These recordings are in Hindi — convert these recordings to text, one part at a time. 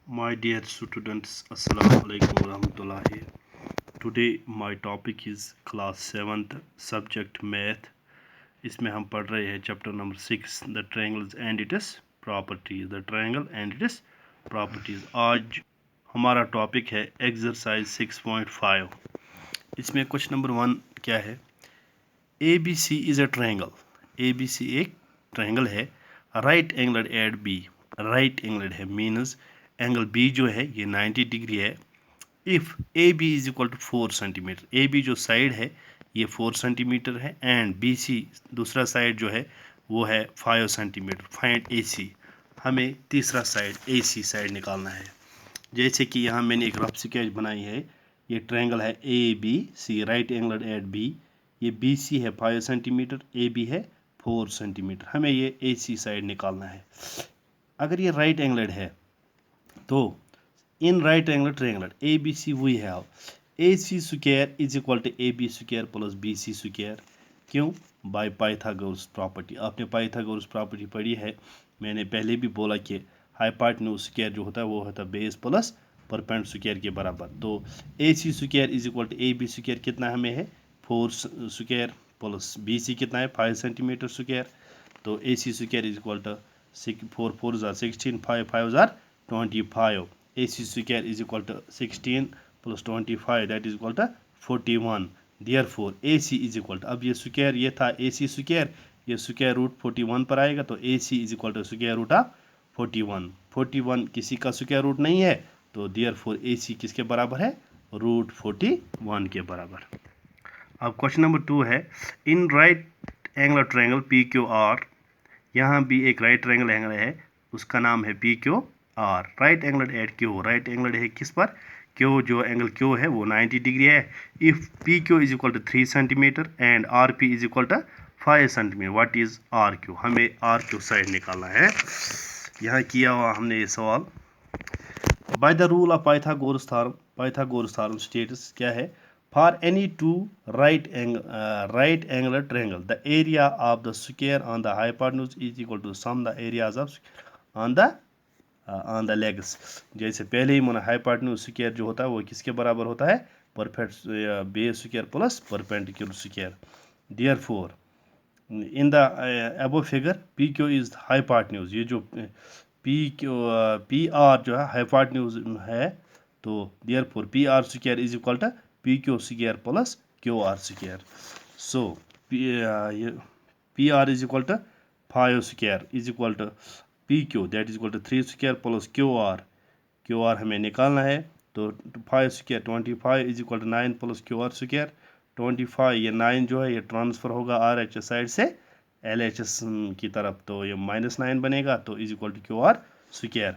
My dear students, Assalamu alaikum warahmatullahi. Today my topic is class 7th subject math. इसमें हम पढ़ रहे हैं chapter number 6 the triangles and its properties the triangle and its properties. आज हमारा टॉपिक है एक्सरसाइज 6.5। इसमें क्वेश्चन नंबर 1 क्या है? A B C is a triangle. A B C एक ट्रायंगल है। Right angled at B, right angled है मीन्स एंगल बी जो है ये 90 डिग्री है। If A B is equal to 4 centimetre, A B जो साइड है ये 4 सेंटीमीटर है एंड बी सी दूसरा साइड जो है वो है 5 सेंटीमीटर। फाइंड ए सी, हमें तीसरा साइड ए सी साइड निकालना है। जैसे कि यहाँ मैंने एक रफ स्केच बनाई है। ये ट्रायंगल है A B C, right angle at B. ये बी सी है 5 सेंटीमीटर, ए बी है 4 सेंटीमीटर। हमें ये ए सी साइड निकालना है। अगर ये राइट एंगलड है तो in right angle triangle A B C we have A C square is equal to A B square plus B C square. क्यों? By Pythagoras property. आपने पाइथागोरस प्रॉपर्टी पढ़ी है। मैंने पहले भी बोला कि हाइपोटेन्यूज स्क्वायर जो होता है वो होता है बेस प्लस परपेंड स्क्वायर के बराबर। तो A C square is equal to A B square कितना हमें है 4 स्क्वायर प्लस बी सी कितना है 5 सेंटीमीटर स्क्वायर। तो A C square is equal to 4 4 जार 16, 5 5 जार 25। A C square is equal to 16 plus 25 that is equal to 41। Therefore A C is equal to, अब ये स्क्वायर ये था ए सी स्क्वायर, ये स्क्वायर रूट 41 पर आएगा तो A C is equal to square root of 41। 41 किसी का स्क्वायर रूट नहीं है तो देयरफॉर ए सी किसके बराबर है? रूट 41 के बराबर। अब क्वेश्चन नंबर 2 है in right angle triangle P Q R. यहाँ भी एक राइट एंगल है, उसका नाम है P Q R. Right angle at Q, right angle है किस पर? क्यू, जो एंगल क्यू है वो 90 डिग्री है। If P Q is equal to 3 centimetre and R P is equal to 5 centimetre, what is R Q? हमें आर क्यू साइड निकालना है। यहाँ किया हुआ हमने ये सवाल by the rule of Pythagoras theorem. Pythagoras theorem states क्या है? For any two right angle triangle the area of the square on the hypotenuse is equal to sum the areas of on the legs. जैसे पहले ही मैंने हाइपोटेन्यूज स्क्वायर जो होता है वो किसके बराबर होता है? Perfect base square plus perpendicular square. Therefore in the above figure P Q is hypotenuse, ये जो पी आर जो है हाइपोटेन्यूज है तो therefore P R square is equal to P Q square plus Q R square. So P R is equal to 5 square is equal to P Q that is equal to 3 square plus Q R. Q R हमें निकालना है तो 5 square 25 is equal to 9 plus Q R square. 25 ये 9 जो है ये ट्रांसफ़र होगा आर एच एस साइड से एल एच एस की तरफ, तो ये -9 बनेगा तो is equal to Q R square.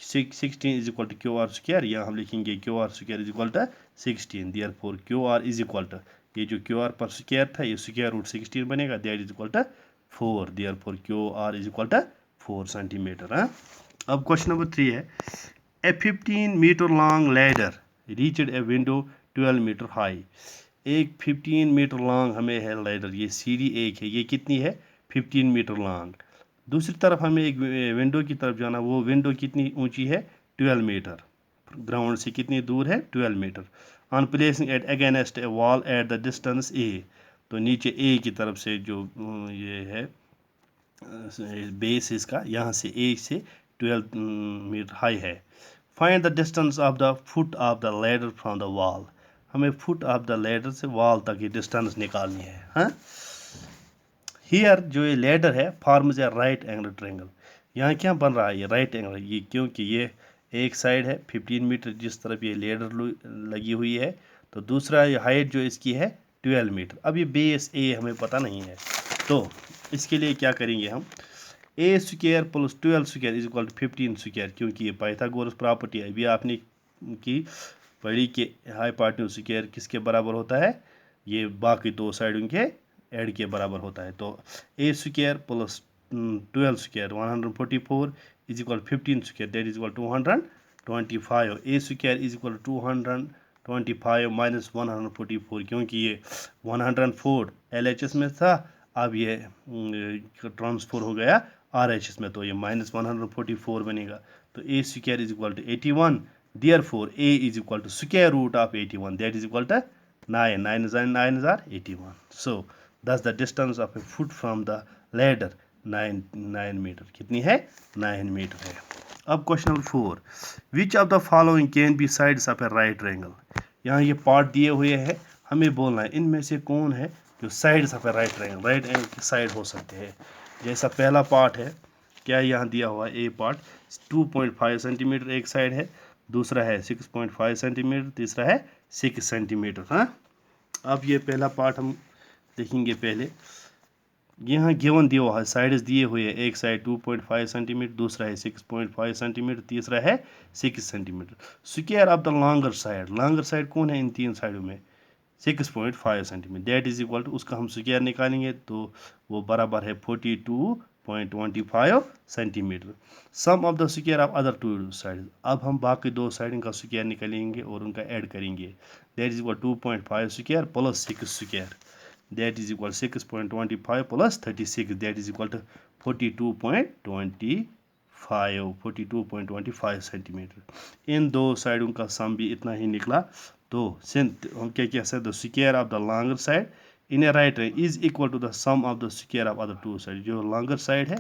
16 is equal to Q R square, यहाँ हम लिखेंगे Q R square is equal to 16। Therefore Q R is equal to, ये जो क्यू आर पर स्क्वायर था ये स्क्वायर रूट 16 बनेगा that is equal to 4। Therefore Q R is equal to 4 centimetre. अब क्वेश्चन नंबर 3 है a 15 metre long ladder reached a window 12 metre high. एक 15 मीटर लॉन्ग हमें है लैडर, ये सीढ़ी एक है, ये कितनी है? 15 मीटर लॉन्ग। दूसरी तरफ हमें एक विंडो की तरफ जाना, वो विंडो कितनी ऊंची है? 12 मीटर। ग्राउंड से कितनी दूर है? 12 metre. On placing at against a wall at the distance A, तो नीचे ए की तरफ से जो ये है बेस इसका, यहाँ से ए से 12 मीटर हाई है। Find the distance of the foot of the ladder from the wall. हमें फुट ऑफ द लैडर से वॉल तक की डिस्टेंस निकालनी है। हाँ, हियर जो ये लैडर है forms a right angle triangle. यहाँ क्या बन रहा है? ये राइट एंगल, ये क्योंकि ये एक साइड है 15 मीटर जिस तरफ ये लैडर लगी हुई है, तो दूसरा ये हाइट जो इसकी है 12 मीटर। अब ये बेस ए हमें पता नहीं है तो इसके लिए क्या करेंगे हम? A square plus 12 square is equal to 15 square, क्योंकि ये पाइथागोरस प्रॉपर्टी है। अभी आपने की पढ़ी कि हाइपोटेन्यूज स्क्वायर किसके बराबर होता है? ये बाकी दो साइडों के ऐड के बराबर होता है। तो A square plus 12 square 144 is equal 15 square that is equal 225। A square is equal 225 minus 144, क्योंकि ये 104 एल एच एस में था, अब ये ट्रांसफर हो गया आर एच एस में, तो ये -144 बनेगा। तो a square is equal to 81. Therefore a is equal to square root of 81, that is equal to 9. 9 are 81. So thus the distance of a foot from the ladder 9 metre कितनी है 9 मीटर है। अब question number 4, which of the following can be sides of A right triangle. यहाँ ये पार्ट दिए हुए हैं, हमें बोलना है इनमें से कौन है जो sides of A right triangle, right angle की साइड हो सकते हैं। जैसा पहला पार्ट है, क्या यहाँ दिया हुआ है, ए पार्ट 2.5 सेंटीमीटर एक साइड है, दूसरा है 6.5 सेंटीमीटर, तीसरा है 6 सेंटीमीटर। हाँ, अब ये पहला पार्ट हम देखेंगे पहले। यहाँ गिवन दिया हुआ है, साइड्स दिए हुए हैं, एक साइड 2.5 सेंटीमीटर, दूसरा है 6.5 सेंटीमीटर, तीसरा है 6 centimetre. Square of the longer side कौन है इन तीन साइडों में, 6.5 centimetre, that is equal to, उसका हम स्क्वायर निकालेंगे तो वो बराबर है 42.25 centimetre. Sum of the square of other two side, अब हम बाकी दो साइड का स्क्वायर निकालेंगे और उनका ऐड करेंगे, that is equal 2.5 square plus 6 square, that is equal 6.25 plus 36, that is equal to 42.25 centimetre. इन दो साइडों का सम भी इतना ही निकला। तो हम क्या कह सकते, the square of the longer side in a right is equal to the sum of the square of other two side. जो लॉन्गर साइड है,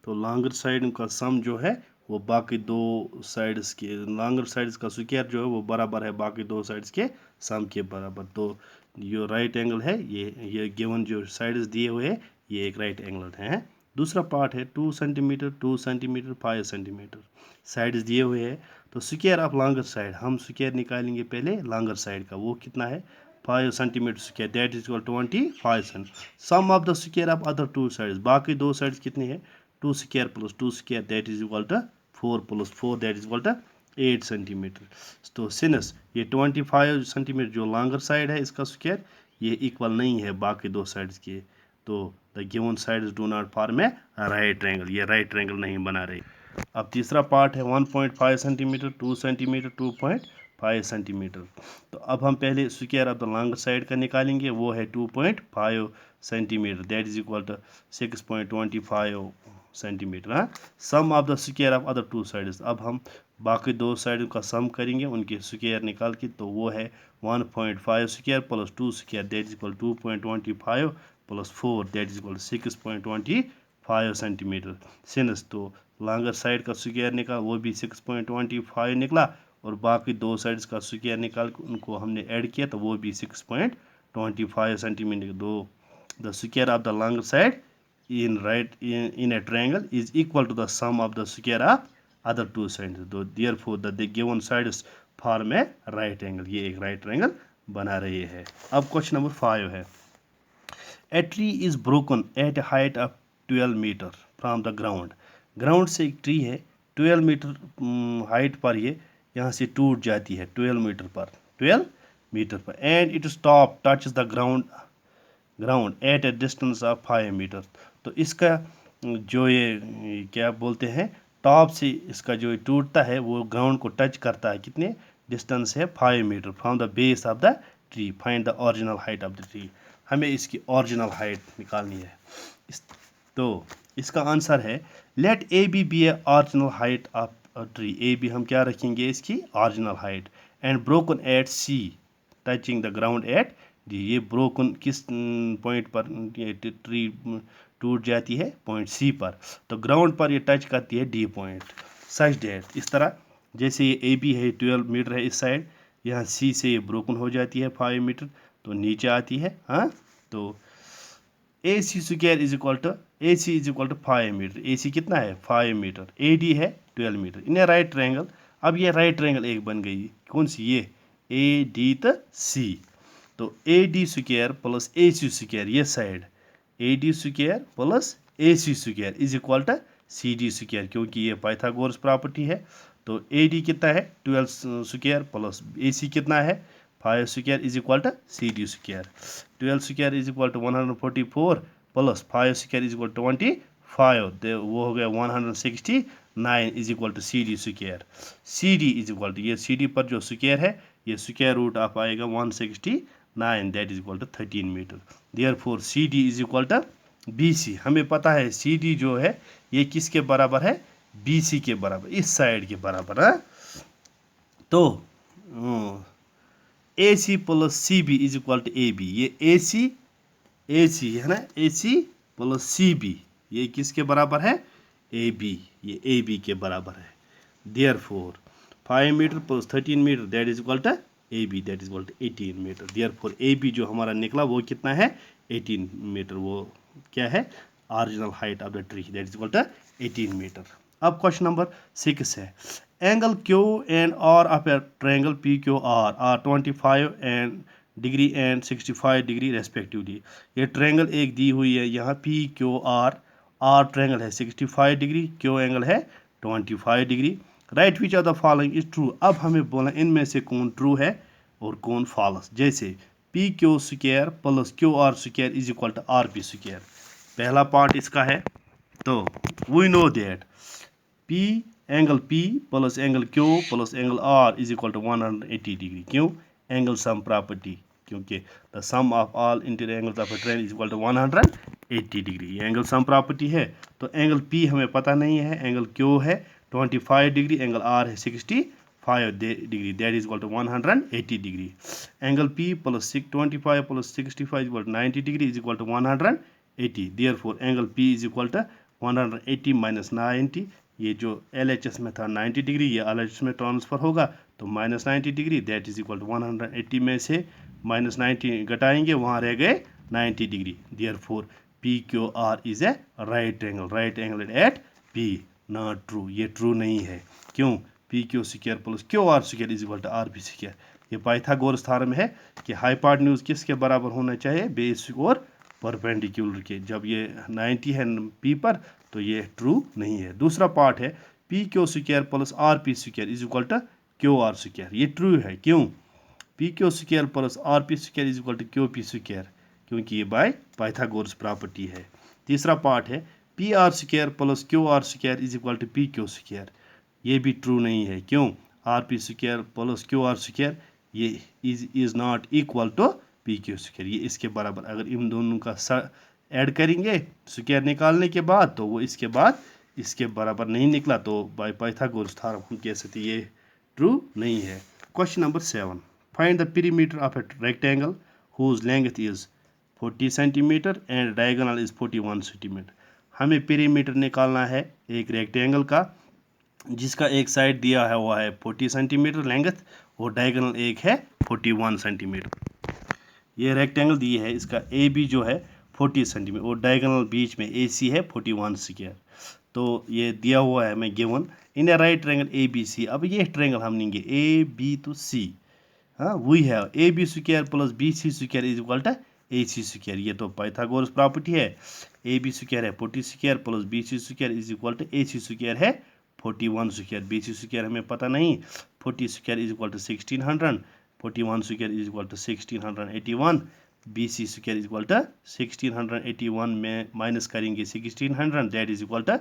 तो लॉन्गर साइड का सम जो है वो बाकी दो साइड्स के, लॉन्गर साइड्स का स्क्वायर जो है वो बराबर है बाकी दो साइड्स के सम के बराबर। तो जो राइट एंगल है, ये गिवन जो साइड्स दिए हुए हैं, ये एक राइट एंगल है। दूसरा पार्ट है 2 सेंटीमीटर 2 सेंटीमीटर 5 सेंटीमीटर, साइड्स दिए हुए हैं। तो स्क्वायर ऑफ लॉन्गर साइड, हम स्क्वायर निकालेंगे पहले लॉन्गर साइड का, वो कितना है 5 centimetre square, that is equal 25 centimetre. Sum of the square of other two sides, बाकी दो साइड्स कितनी है 2 square plus 2 square, that is equal to 4 plus 4, that is equal to 8 centimetre. तो सिंस ये 25 सेंटीमीटर जो लॉन्गर साइड है इसका स्क्वायर, ये इक्वल नहीं है बाकी दो साइड्स के, तो the given sides do not form A right triangle, ये राइट ट्रायंगल नहीं बना रही। अब तीसरा पार्ट है 1.5 सेंटीमीटर 2 सेंटीमीटर 2.5 सेंटीमीटर। तो अब हम पहले square of the longer side का निकालेंगे, वो है 2.5 centimetre, that is equal to 6.25 centimetre. हाँ, sum of the square of other two sides, अब हम बाकी दो साइड का सम करेंगे उनके स्क्वायर निकाल के, तो वो है 1.5 square plus 2 square, that is equal 2.25 plus 4, that is equal 6.25 centimetre. Since तो लॉन्गर साइड का स्क्वायर निकाल, वो भी 6.25 निकला, और बाकी दो साइड्स का स्क्वायर निकाल के उनको हमने ऐड किया, तो वो भी 6.25 सेंटीमीटर। दो the square of the longer side in a triangle is equal to the sum of the square of other two sides. Therefore the given sides form a right angle, ये एक right triangle बना रही है। अब क्वेश्चन नंबर 5 है, a tree is broken at a height of 12 meter from the ground। Ground से एक ट्री है 12 मीटर हाइट पर, ये यहाँ से टूट जाती है 12 मीटर पर and it top touches the ground at a distance of 5 metre. तो इसका जो ये क्या बोलते हैं, टॉप से इसका जो टूटता है वो ग्राउंड को टच करता है, कितने डिस्टेंस है 5 metre from the base of the tree, find the original height of the tree. हमें इसकी ओरिजिनल हाइट निकालनी है। तो इसका आंसर है let A B a original height of tree. A B हम क्या रखेंगे इसकी original height, and broken at C touching the ground at D. ये ब्रोकन किस पॉइंट पर ट्री टूट जाती है, पॉइंट सी पर, तो ग्राउंड पर ये टच करती है डी पॉइंट, सच डेट इस तरह जैसे ये ए बी है 12 मीटर है इस साइड, यहाँ सी से ये ब्रोकन हो जाती है 5 मीटर, तो नीचे आती है। हाँ, तो A C square is equal to, A C is equal to 5 metre, A C कितना है 5 मीटर, ए डी है 12 मीटर, इन राइट ट्रायंगल। अब ये राइट ट्रायंगल एक बन गई, कौन सी, ये ए डी तो सी, तो A D square plus A C square, ये side A D square plus A C square is equal to C D square, क्योंकि ये पाइथागोरस प्रॉपर्टी है। तो ए डी कितना है 12 स्क्वायर प्लस ए सी कितना है 5 square is equal to C D square. 12 square is equal to 144 plus 5 square is equal to 25, वो हो गया 169 is equal to C D square. C D is equal to, ये सी डी पर जो स्क्वायर है ये स्क्वायर रूट ऑफ आएगा 169, that is equal to 13 metre. Therefore C D is equal to B C. हमें पता है सी डी जो है ये किसके बराबर है, BC के बराबर, इस साइड के बराबर। हाँ, तो AC plus CB is equal to AB। ये AC है ना, AC प्लस CB ये किसके बराबर है? AB। ये AB के बराबर है। Therefore 5 metre plus 13 metre that is equal to AB, that is equal to 18 metre. Therefore AB जो हमारा निकला वो कितना है? 18 मीटर। वो क्या है? Original height of the tree, that is equal to 18 metre. अब क्वेश्चन नंबर 6 है, angle Q and R of a triangle PQR are 25 and degree and 65 degree respectively. ये ट्रायंगल एक दी हुई है यहाँ PQR, R ट्रायंगल है 65 डिग्री, Q एंगल है 25 degree. Right which of the following is true. अब हमें बोला इनमें से कौन ट्रू है और कौन फॉल्स। जैसे PQ square plus QR square is equal to RP square, पहला पार्ट इसका है। तो we know that angle P plus angle Q plus angle R is equal to 180 degree. क्यों? एंगल सम प्रॉपर्टी, क्योंकि the sum of all interior angles of a triangle is equal to 180 degree. ये एंगल सम प्रॉपर्टी है। तो एंगल P हमें पता नहीं है, एंगल Q है 25 डिग्री, एंगल R है 65 degree, that is equal to 180 degree. Angle P plus 25 plus 65 equal to 90 degree is equal to 180। Therefore angle P is equal to 180 minus 90। ये जो LHS में था 90 डिग्री, ये LHS में ट्रांसफर होगा तो minus 90 degree, that is equal to 180 में से माइनस 90 घटाएंगे, वहाँ रह गए 90 degree. Therefore PQR is a right angle at P। Not true, ये ट्रू नहीं है। क्यों? PQ square plus QR square is equal to RP square. ये पाइथागोरस थ्योरम है कि हाइपोटेन्यूज किसके बराबर होना चाहिए? बेस और परपेंडिकुलर के। जब ये 90 है P पर तो ये ट्रू नहीं है। दूसरा पार्ट है PQ square plus RP square is equal to QR square, ये ट्रू है। क्यों? PQ square plus RP square is equal to QP square, क्योंकि ये बाय पाइथागोरस प्रॉपर्टी है। तीसरा पार्ट है PR square plus QR square is equal to PQ square, ये भी ट्रू नहीं है। क्यों? RP square plus QR square ये is not equal to PQ square, ये इसके बराबर। अगर इन दोनों का ऐड करेंगे स्क्वायर निकालने के बाद तो वो इसके बाद इसके बराबर नहीं निकला, तो बाय पाइथागोरस थ्योरम हम कह सकते ये ट्रू नहीं है। Question number 7, find the perimeter of a rectangle whose length is 40 centimetre and diagonal is 41 centimetre. हमें पेरीमीटर निकालना है एक रेक्टेंगल का जिसका एक साइड दिया है वो है 40 सेंटीमीटर लेंथ और डायगोनल एक है 41 सेंटीमीटर। ये रेक्टेंगल दी है, इसका AB जो है 40 सेंटीमीटर और डायगोनल बीच में AC है 41 स्क्वायर। तो ये दिया हुआ है हमें given in a right triangle ABC। अब ये ट्रायंगल हम लेंगे AB to C। हाँ, we have AB square plus BC square is equal to AC square. ये तो पाइथागोरस प्रॉपर्टी है। AB स्क्वायर है 40 square plus BC square is equal to AC square है 41 स्क्वायर। BC स्क्वायर हमें पता नहीं, 40 square is equal to 1600, 41 square is equal to 1681, BC square is equal to 1681 में माइनस करेंगे 1600, that is equal to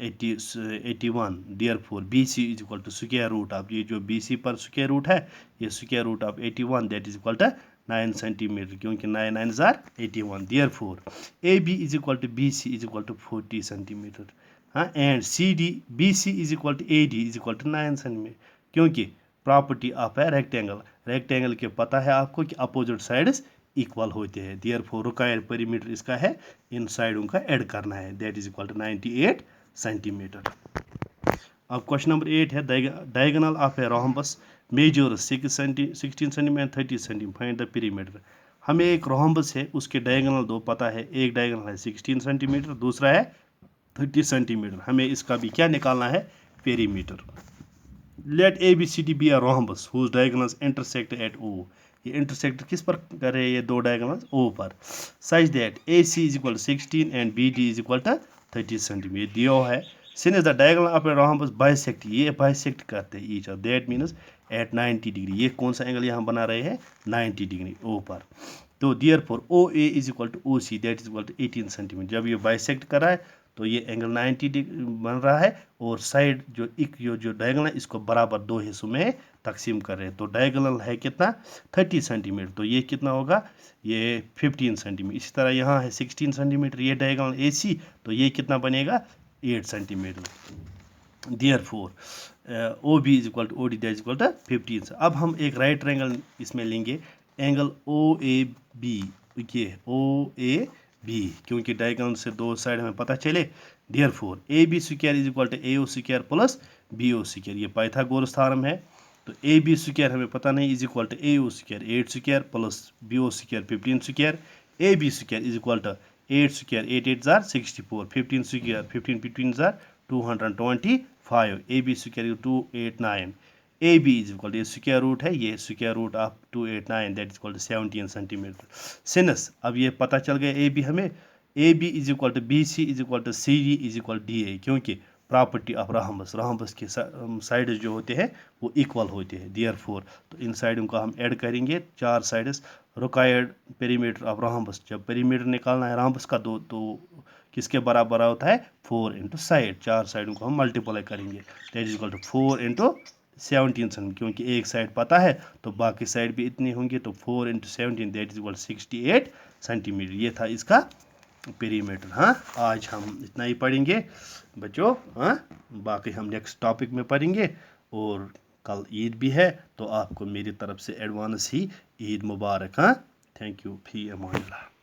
81। Therefore BC is equal to square root of, ये जो BC पर स्क्वायर रूट है ये square root of 81, that is equal to 9 centimetre, क्योंकि 9 9 are 81। Therefore AB is equal to BC is equal to 40 centimetre. हाँ, and BC is equal to AD is equal to 9 centimetre, क्योंकि प्रॉपर्टी ऑफ ए रेक्टेंगल के पता है आपको कि अपोजिट साइड्स इक्वल होते हैं। देयरफॉर रिक्वायर्ड पेरीमीटर इसका है इन साइडों का ऐड करना है, that is equal to 98 centimetre. अब क्वेश्चन नंबर 8 है diagonal of a rhombus measure 16 centimetre 30 centimetre, find the perimeter. हमें एक रोम्बस है उसके डायगोनल दो पता है, एक डायगोनल है 16 सेंटीमीटर, दूसरा है 30 सेंटीमीटर। हमें इसका भी क्या निकालना है? Perimeter. Let ABCD be a rhombus whose diagonals intersect at O। ये इंटरसेक्ट किस पर कर रहे हैं? ये दो डायगोनल्स O पर। Such that AC is equal to 16 and BD is equal to 30 centimetre दिया है। Since the diagonal of a rhombus bisect, ये बाइसेक्ट करते हैं each other, that means at 90 degree. ये कौन सा एंगल यहाँ बना रहे हैं? 90 डिग्री O पर। तो therefore OA is equal to OC that is equal to 18 centimetre. जब ये बाइसेक्ट कर रहा है तो ये एंगल 90 डिग्री बन रहा है और साइड जो डायगोनल है इसको बराबर दो हिस्सों में तकसीम कर रहे हैं। तो डायगोनल है कितना? 30 सेंटीमीटर, तो ये कितना होगा? ये 15 सेंटीमीटर। इसी तरह यहाँ है 16 सेंटीमीटर, ये डायगोनल AC, तो ये कितना बनेगा? 8 centimetre. Therefore, OB is equal to OD, that is equal to 15. अब हम एक राइट ट्रायंगल इसमें लेंगे, एंगल OAB, ये OAB, क्योंकि डायगोनल से दो साइड हमें पता चले। Therefore, AB square is equal to AO square plus BO square, ये पाइथागोरस थ्योरम है। तो AB स्क्वायर हमें पता नहीं, is equal to AO square 8 square plus BO square 15 square. AB square is equal to 8 square 8 8 जार 64, 15 स्क्वायर 15 15 जार 225, AB square 289, AB is equal to, ये स्क्वायर रूट है, ये square root of 289, that is equal to 17 centimetre. Since अब ये पता चल गया AB हमें, AB is equal to BC is equal to CD is equal to DA, क्योंकि प्रॉपर्टी ऑफ रॉम्बस के साइड्स जो होते हैं वो इक्वल होते हैं। देयरफॉर, तो इन साइडों को हम ऐड करेंगे, चार sides required perimeter of rhombus, जब पेरीमीटर निकालना है रॉम्बस का दो, तो किसके बराबर होता है 4 इंटू साइड, चार साइडों को हम मल्टीप्लाई करेंगे, that is equal to 4 into 17 centimetre, क्योंकि एक साइड पता है तो बाकी साइड भी इतनी होंगी, तो 4 into 17 that is equal 68 centimetre, ये था इसका पेरीमीटर। हाँ, आज हम इतना ही पढ़ेंगे बच्चों। हाँ, बाकी हम नेक्स्ट टॉपिक में पढ़ेंगे, और कल ईद भी है, तो आपको मेरी तरफ से एडवांस ही ईद मुबारक। हाँ, thank you, fee Aman Allah.